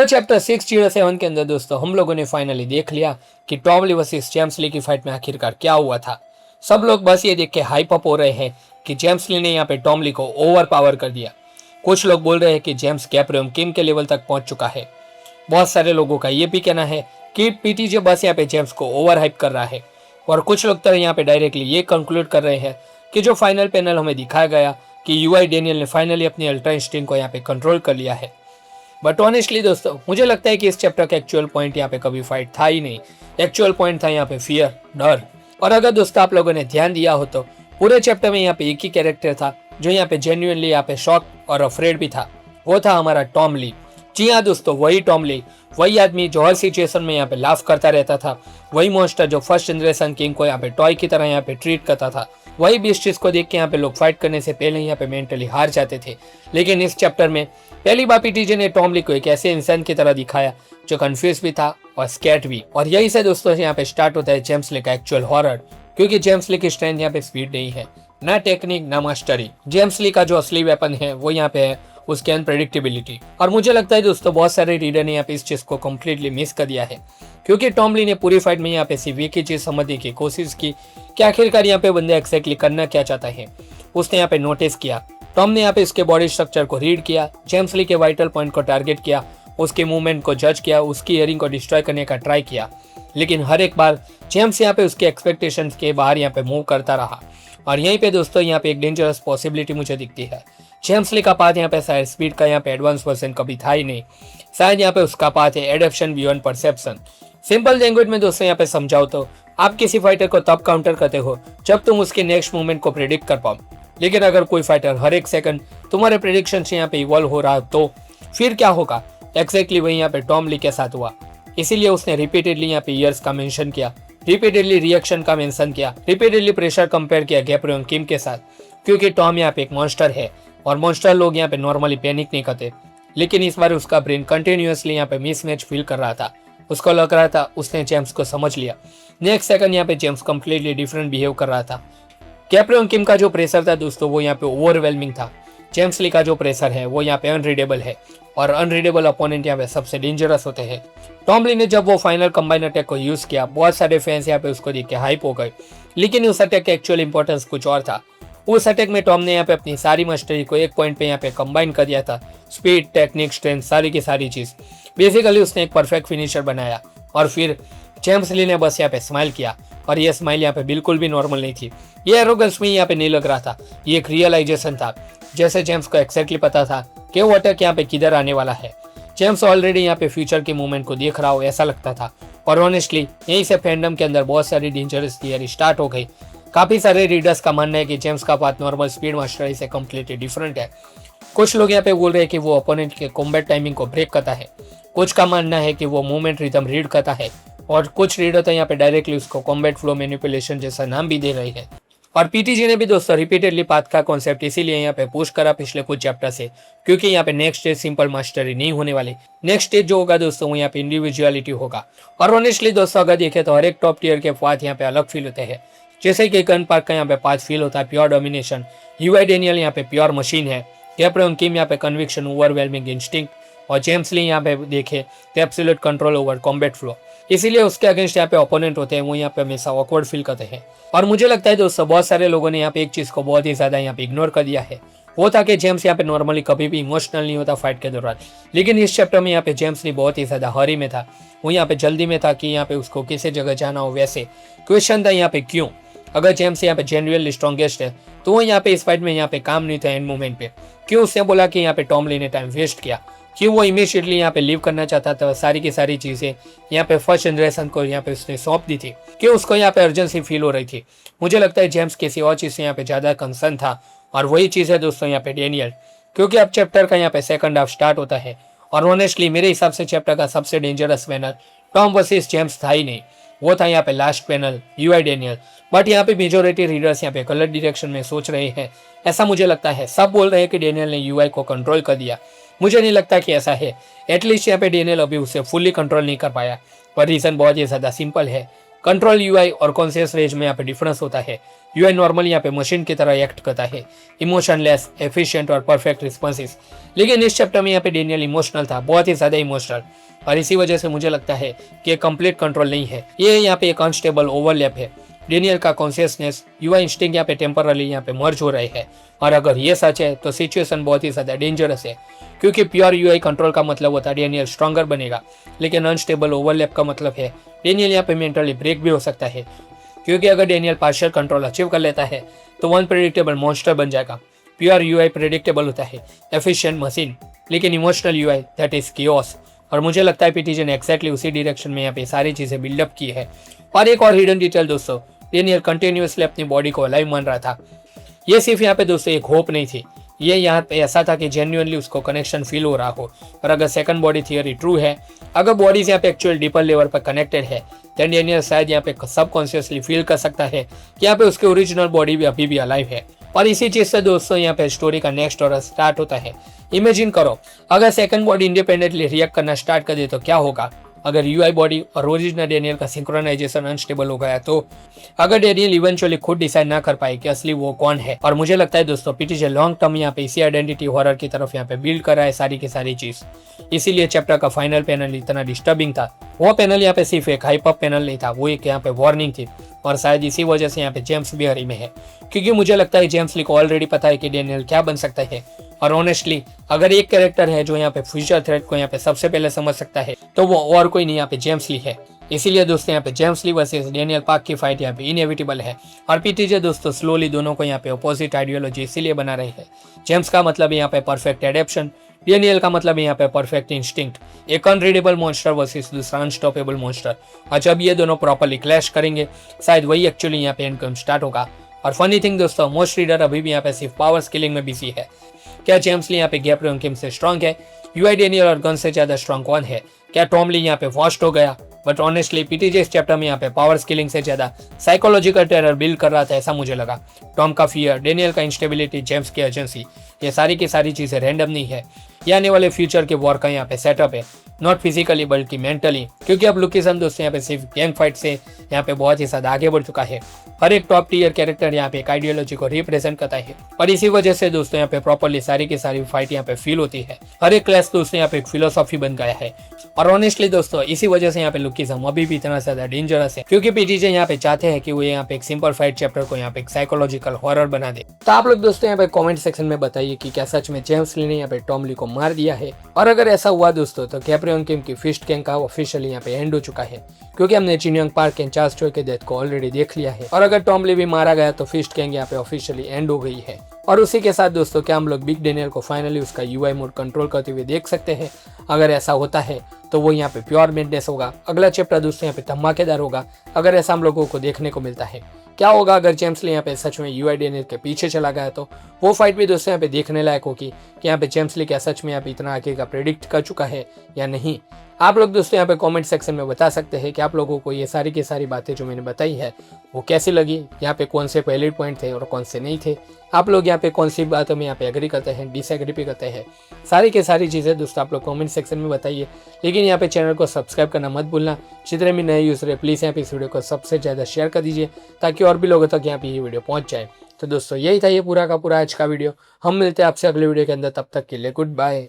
तो चैप्टर 607 के अंदर दोस्तों हम लोगों ने फाइनली देख लिया कि टॉम ली वर्सेस जेम्स ली की फाइट में आखिरकार क्या हुआ था। सब लोग बस ये देख के हाइप अप हो रहे हैं कि जेम्स ली ने यहाँ पे टॉम ली को ओवर पावर कर दिया। कुछ लोग बोल रहे हैं कि जेम्स गैब्रियम किम के लेवल तक पहुंच चुका है। बहुत सारे लोगों का ये भी कहना है कि पीटीजे बस यहाँ पे जेम्स को ओवर हाइप कर रहा है। और कुछ लोग तो यहाँ पे डायरेक्टली ये कंक्लूड कर रहे हैं कि जो फाइनल पैनल हमें दिखाया गया कि यूआई डेनियल ने फाइनली अपनी अल्ट्रा इंस्टिंक्ट को यहाँ पे कंट्रोल कर लिया है। बट ऑनेस्टली दोस्तों मुझे लगता है कि इस चैप्टर का एक्चुअल पॉइंट यहाँ पे कभी फाइट था ही नहीं। एक्चुअल पॉइंट था यहाँ पे फियर, डर। और अगर दोस्तों आप लोगों ने ध्यान दिया हो तो पूरे चैप्टर में यहाँ पे एक ही कैरेक्टर था जो यहाँ पे जेन्युइनली यहाँ पे शॉक और अफ्रेड भी था। वो था हमारा टॉम ली। जी हाँ दोस्तों, वही टॉम ली, वही आदमी जो हर सिचुएशन में यहाँ पे लाफ करता रहता था, वही मॉन्स्टर जो फर्स्ट जनरेशन किंग को यहाँ पे टॉय की तरह यहाँ पे ट्रीट करता था, वही बीस्ट जिसको देख के यहाँ पे लोग फाइट करने से पहले यहाँ पे मेंटली हार जाते थे। लेकिन इस चैप्टर में पहली बार पीटीजे ने टॉम ली को एक ऐसे इंसान की तरह दिखाया जो कंफ्यूज भी था और स्कैट भी। और यही से दोस्तों यहाँ पे स्टार्ट होता है जेम्स ली का एक्चुअल हॉरर, क्योंकि जेम्स ली की स्ट्रेंथ यहाँ पे स्पीड नहीं है, ना टेक्निक, ना मास्टरी। जेम्स ली का जो असली वेपन है वो यहाँ पे है उसकी अनप्रेडिक्टेबिलिटी। और मुझे लगता है दोस्तों बहुत सारे रीडर ने यहाँ पे इस चीज को कम्प्लीटली मिस कर दिया है, क्योंकि टॉम ली ने पूरी फाइट में यहाँ पे सिर्फ एक ही चीज समझने की कोशिश की कि आखिरकार यहाँ पे बंदा एक्जैक्टली करना क्या चाहता है। उसने यहाँ पे नोटिस किया, टॉम ने यहाँ पे इसके बॉडी स्ट्रक्चर को रीड किया, जेम्स ली के वाइटल पॉइंट को टारगेट किया, उसके मूवमेंट को जज किया, उसकी इयरिंग को डिस्ट्रॉय करने का ट्राई किया। लेकिन हर एक बार जेम्स यहाँ पे उसके एक्सपेक्टेशंस के बाहर यहाँ पे मूव करता रहा। और यहीं पे दोस्तों यहाँ पे एक डेंजरस पॉसिबिलिटी मुझे दिखती है। जेम्स ली का पाथ यहाँ पे शायद स्पीड का यहाँ पे एडवांस वर्जन कभी था ही नहीं, शायद यहाँ पे उसका पाथ है adaptation beyond perception. Simple language में दोस्तों यहाँ पे समझाओ तो आप किसी फाइटर को तब काउंटर करते हो जब तुम उसके नेक्स्ट मूवमेंट को प्रेडिक्ट कर पाओ। लेकिन अगर कोई फाइटर हर एक सेकंड तुम्हारे प्रेडिक्शन से यहाँ पे इवॉल्व हो रहा तो फिर क्या होगा। एक्जैक्टली वही यहाँ पे टॉम ली के साथ हुआ। इसीलिए उसने रिपीटेडली यहाँ पे ईयर्स का मेंशन किया, रिपीटेडली रिएक्शन का मेंशन किया, रिपीटेडली प्रेशर कंपेयर किया गैब्रियम किम के साथ, क्योंकि टॉम यहाँ पे एक मॉन्स्टर है और मॉन्स्टर लोग यहाँ पे नॉर्मली पैनिक नहीं करते। लेकिन इस बार उसका ब्रेन कंटिन्यूअसली यहाँ पे मिसमैच फील कर रहा था। उसको लग रहा था उसने जेम्स को समझ लिया। नेक्स्ट सेकंड यहाँ पे जेम्स कंप्लीटली डिफरेंट बिहेव कर रहा था। गैब्रियम किम का जो प्रेशर था दोस्तों वो यहाँ पे ओवरवेलमिंग था। जेम्स ली का जो प्रेशर है वो यहाँ पे अनरीडेबल है, और अनरीडेबल अपोनेंट यहाँ पे सबसे डेंजरस होते हैं। टॉम ली ने जब वो फाइनल कंबाइन अटैक को यूज किया, बहुत सारे फैंस यहाँ पे उसको देख के हाइप हो गए। लेकिन उस अटैक का एक्चुअल इंपॉर्टेंस कुछ और था। उस अटैक में टॉम ने यहाँ पे अपनी सारी मास्टरी को एक पॉइंट पे यहाँ पे कंबाइन कर दिया था। स्पीड, टेक्निक, स्ट्रेंथ, सारी की सारी चीज। बेसिकली उसने एक परफेक्ट फिनिशर बनाया। और फिर जेम्स ली ने बस यहाँ पे स्माइल किया, और ये स्माइल यहाँ पे बिल्कुल भी नॉर्मल नहीं थी। ये एरोगेंस में यहाँ पे नहीं लग रहा था, ये एक रियलाइजेशन था। जैसे जेम्स को एक्जैक्टली पता था कि वो अटैक यहाँ पे किधर आने वाला है। जेम्स ऑलरेडी यहाँ पे फ्यूचर के मूवमेंट को देख रहा हो ऐसा लगता था। और ऑनेस्टली यहीं से फैंडम के अंदर बहुत सारी डेंजरस थियरी स्टार्ट हो गई। काफी सारे रीडर्स का मानना है कि जेम्स का पाथ नॉर्मल स्पीड मास्टरी से कम्प्लीटली डिफरेंट है। कुछ लोग यहाँ पे बोल रहे हैं कि वो अपोनेंट के कॉम्बैट टाइमिंग को ब्रेक करता है। कुछ का मानना है कि वो मूवमेंट रिदम रीड करता है, और कुछ रीडर तो यहाँ पे डायरेक्टली उसको कॉम्बैट फ्लो मैनिपुलेशन जैसा नाम भी दे रहे हैं। और पीटीजी ने भी दोस्तों रिपीटेडली पाथ का कॉन्सेप्ट इसीलिए यहाँ पे पुश करा पिछले कुछ चैप्टर से, क्योंकि यहाँ पे नेक्स्ट स्टेज सिंपल मास्टरी नहीं होने वाली। नेक्स्ट स्टेज जो होगा दोस्तों वो यहाँ पे इंडिविजुअलिटी होगा। और ऑनेस्टली दोस्तों अगर देखें तो हर एक टॉप टीयर के पाथ यहाँ पे अलग फील होते हैं। जैसे कि गन पार्क का यहाँ पे पाथ फील होता है प्योर डोमिनेशन, यूआई डेनियल यहाँ पे प्योर मशीन है, गैब्रियम किम यहाँ पे कन्विक्शन, ओवरवेलमिंग इंस्टिंक्ट, और जेम्स ली यहाँ पे देखे तो absolute control over combat flow. इसीलिए उसके अगेंस्ट यहाँ पे ओपोनेंट होते हैं वो यहाँ पे हमेशा ऑकवर्ड फील करते हैं। और मुझे लगता है दोस्तों बहुत सारे लोगों ने यहाँ पे एक चीज को बहुत ही ज्यादा यहाँ पे इग्नोर कर दिया है, वो था कि जेम्स यहाँ पे नॉर्मली कभी भी इमोशनल नहीं होता फाइट के दौरान। लेकिन इस चैप्टर में यहाँ पे जेम्स ली बहुत ही ज्यादा हरी में था, वो यहाँ पे जल्दी में था कि यहाँ पे उसको किसी जगह जाना हो। वैसे क्वेश्चन था यहाँ पे क्यों, अगर जेम्स यहाँ पे जेन्युइनली स्ट्रॉन्गेस्ट है तो वो यहाँ पे इस फाइट में यहाँ पे काम नहीं था एंड मूवमेंट पे। क्यों उसने बोला कि यहाँ पे टॉम ली ने टाइम वेस्ट किया, क्यों वो इमीडिएटली यहाँ पे लीव करना चाहता था, सारी की सारी चीजें यहाँ पे फर्स्ट जनरेशन को यहाँ पे उसने सौंप दी थी, क्यों उसको यहाँ पे अर्जेंसी फील हो रही थी। मुझे लगता है जेम्स किसी और चीज से यहाँ पे ज्यादा कंसर्न था, और वही चीज है दोस्तों यहाँ पे डेनियल। क्योंकि अब चैप्टर का यहाँ पे सेकंड हाफ स्टार्ट होता है, और ऑनेस्टली मेरे हिसाब से चैप्टर का सबसे dangerous panel Tom versus James था ही नहीं, वो था यहाँ पे last panel UI Daniel. But यहाँ पे मेजोरिटी रीडर्स यहाँ पे गलत डायरेक्शन में सोच रहे हैं, ऐसा मुझे लगता है। सब बोल रहे हैं कि डेनियल ने यूआई को कंट्रोल कर दिया, मुझे नहीं लगता कि ऐसा है। एटलीस्ट यहाँ पे डेनियल अभी उसे फुल्ली कंट्रोल नहीं कर पाया, पर रीजन बहुत ही ज्यादा सिंपल है। कंट्रोल यूआई और कॉन्शियस रेज में यहाँ पे डिफरेंस होता है। यूआई नॉर्मली यहाँ पे मशीन की तरह एक्ट करता है, इमोशनलेस, एफिशिएंट और परफेक्ट रिस्पॉन्सेस। लेकिन इस चैप्टर में यहाँ पे डेनियल इमोशनल था, बहुत ही ज्यादा इमोशनल, और इसी वजह से मुझे लगता है कि कंप्लीट कंट्रोल नहीं है। ये यहाँ पे एक अनस्टेबल ओवरलैप है। डेनियल का कॉन्शियसनेस यूआई इंस्टिंक्ट यहाँ पे टेम्परली यहाँ पे मर्ज हो रहे हैं, और अगर ये सच है तो सिचुएशन बहुत ही ज्यादा डेंजरस है, क्योंकि प्योर यूआई कंट्रोल का मतलब होता है डेनियल स्ट्रॉन्गर बनेगा, लेकिन अनस्टेबल ओवरलैप का मतलब है डेनियल यहाँ पे मेंटली ब्रेक भी हो सकता है, क्योंकि अगर डेनियल पार्शियल कंट्रोल अचीव कर लेता है तो अनप्रेडिक्टेबल मॉन्स्टर बन जाएगा। प्योर यूआई प्रेडिक्टेबल होता है, एफिशिएंट मशीन, लेकिन emotional UI that is chaos. और मुझे लगता है पीटीजे ने एक्जैक्टली उसी डायरेक्शन में यहाँ पे सारी चीजें बिल्डअप की है। और एक और हिडन डिटेल दोस्तों, डेनियल कंटिन्यूअसली अपनी बॉडी को अलाइव मान रहा था। ये सिर्फ यहाँ पे दोस्तों एक होप नहीं थी, ये यहाँ पे ऐसा था कि जेन्युइनली उसको कनेक्शन फील हो रहा हो। और अगर सेकंड बॉडी थियरी ट्रू है, अगर बॉडीज यहाँ पे एक्चुअल डीपर लेवल पर कनेक्टेड है, देन डेनियल शायद यहाँ पे सबकॉन्शियसली फील कर सकता है कि यहाँ पे उसके ओरिजिनल बॉडी भी अभी भी अलाइव है। और इसी चीज से दोस्तों यहाँ पे स्टोरी का नेक्स्ट ऑर्डर स्टार्ट होता है। इमेजिन करो, अगर सेकंड बॉडी इंडिपेंडेंटली रिएक्ट करना स्टार्ट कर दे तो क्या होगा। अगर यूआई बॉडी और ओरिजिनल डेनियल का सिंक्रोनाइजेशन अनस्टेबल हो गया तो, अगर डेनियल इवेंचुअली खुद डिसाइड ना कर पाए कि असली वो कौन है। और मुझे लगता है दोस्तों पीटीजे लॉन्ग टर्म यहाँ पे इसी आइडेंटिटी हॉरर की तरफ यहाँ पे बिल्ड कर रहा है सारी की सारी चीज। इसीलिए चैप्टर का फाइनल पैनल इतना डिस्टर्बिंग था। वो पैनल यहाँ पे सिर्फ एक हाइप अप पैनल नहीं था, वो एक यहाँ पे वार्निंग थी, और शायद इसी वजह से यहाँ पे जेम्स भी हरी में है, क्योंकि मुझे लगता है जेम्स ली को ऑलरेडी पता है कि डेनियल क्या बन सकता है। और ऑनेस्टली अगर एक कैरेक्टर है जो यहाँ पे फ्यूचर थ्रेट को यहाँ पे सबसे पहले समझ सकता है तो वो और कोई नहीं, यहाँ पे जेम्स ली है। इसीलिए दोस्तों यहाँ पे जेम्स ली वर्सेस डेनियल पार्क की फाइट यहाँ पे इनएविटेबल है। और पीटीजे दोस्तों स्लोली दोनों को यहाँ पे अपोजिट आइडियोलॉजी इसीलिए बना रही है। जेम्स का मतलब यहाँ पे परफेक्ट एडेप्शन, डेनियल का मतलब यहाँ पे परफेक्ट इंस्टिंक्ट, एक अनरीडेबल मॉन्स्टर वर्सेस दूसरा अनस्टॉपेबल मॉन्स्टर। और जब ये दोनों प्रॉपर्ली क्लैश करेंगे शायद वही एक्चुअली यहाँ पे एंड स्टार्ट होगा। और फनी थिंग दोस्तों, मोस्ट रीडर अभी भी यहाँ पे सिर्फ पावर स्किलिंग में बिजी है। क्या जेम्स ली यहाँ पे गैब्रियल किम से स्ट्रॉन्ग है? यूआई डेनियल और गन से ज्यादा स्ट्रॉन्ग कौन है? क्या टॉम ली यहाँ पे वॉस्ट हो गया? बट ऑनेस्टली पीटीजे इस चैप्टर में यहाँ पे पावर स्किलिंग से ज्यादा साइकोलॉजिकल टेरर बिल्ड कर रहा था, ऐसा मुझे लगा। टॉम का फियर, डेनियल का इंस्टेबिलिटी, जेम्स की एजेंसी, ये सारी की सारी चीजें रैंडम नहीं है, ये आने वाले फ्यूचर के वॉर का यहाँ पे सेटअप है, नॉट फिजिकली बल्कि मेंटली। क्योंकि अब लुकिसन दोस्तों यहाँ पे सिर्फ गैंग फाइट से यहाँ पे बहुत ही ज्यादा आगे बढ़ चुका है। हर एक टॉप टीयर कैरेक्टर यहाँ पे एक आइडियोलॉजी को रिप्रेजेंट करता है, और इसी वजह से दोस्तों यहाँ पे प्रॉपर्ली सारी की सारी फाइट यहाँ पे फील होती है। हर एक क्लास दोस्तों यहाँ पे एक फिलोसॉफी बन गया है। और ऑनेस्टली दोस्तों इसी वजह से यहाँ पे लुकिज्म अभी भी इतना ज्यादा डेंजरस है, क्योंकि पीटीजे यहाँ पे चाहते हैं कि वो यहाँ पे एक सिंपल फाइट चैप्टर को यहाँ पे एक साइकोलॉजिकल हॉरर बना दे। तो आप लोग दोस्तों यहाँ पे कमेंट सेक्शन में बताइए कि क्या सच में जेम्स ली ने यहाँ पे टॉम ली को मार दिया है। और अगर ऐसा हुआ दोस्तों तो गैब्रियल किम की फिस्ट गैंग का ऑफिशियली यहाँ पे एंड हो चुका है, क्योंकि हमने चिनयोंग पार्क एंड चार्ल्स चोई के डेथ को ऑलरेडी देख लिया है। और अगर टॉम ली भी मारा गया तो फिस्ट गैंग यहाँ पे ऑफिशियली एंड हो गई है। और उसी के साथ दोस्तों क्या हम लोग बिग डेनियल को फाइनली उसका यूआई मोड कंट्रोल करते हुए देख सकते हैं? अगर ऐसा होता है तो वो यहाँ पे प्योर मेडनेस होगा। अगला चैप्टर दोस्तों यहाँ पे धमाकेदार होगा अगर ऐसा हम लोगों को देखने को मिलता है। क्या होगा अगर जेम्स ली यहाँ पे सच में यूआई डेनियल के पीछे चला गया तो वो फाइट भी दोस्तों यहाँ पे देखने लायक होगी कि यहाँ पे जेम्स ली क्या सच में यहाँ पे इतना आगे का प्रेडिक्ट कर चुका है या नहीं। आप लोग दोस्तों यहाँ पे कमेंट सेक्शन में बता सकते हैं कि आप लोगों को ये सारी की सारी बातें जो मैंने बताई है वो कैसी लगी, यहाँ पे कौन से वैलिड पॉइंट थे और कौन से नहीं थे। आप लोग यहाँ पे कौन सी बातों में यहाँ पे एग्री करते हैं, डिसएग्री भी करते हैं, सारी की सारी चीज़ें दोस्तों आप लोग कमेंट सेक्शन में बताइए। लेकिन यहाँ पे चैनल को सब्सक्राइब करना मत भूलना। जितने भी नए यूजर है प्लीज़ यहाँ पे इस वीडियो को सबसे ज़्यादा शेयर कर दीजिए ताकि और भी लोगों तक यहाँ पे ये वीडियो पहुँच जाए। तो दोस्तों यही था ये पूरा का पूरा आज का वीडियो। हम मिलते हैं आपसे अगले वीडियो के अंदर, तब तक के लिए गुड बाय।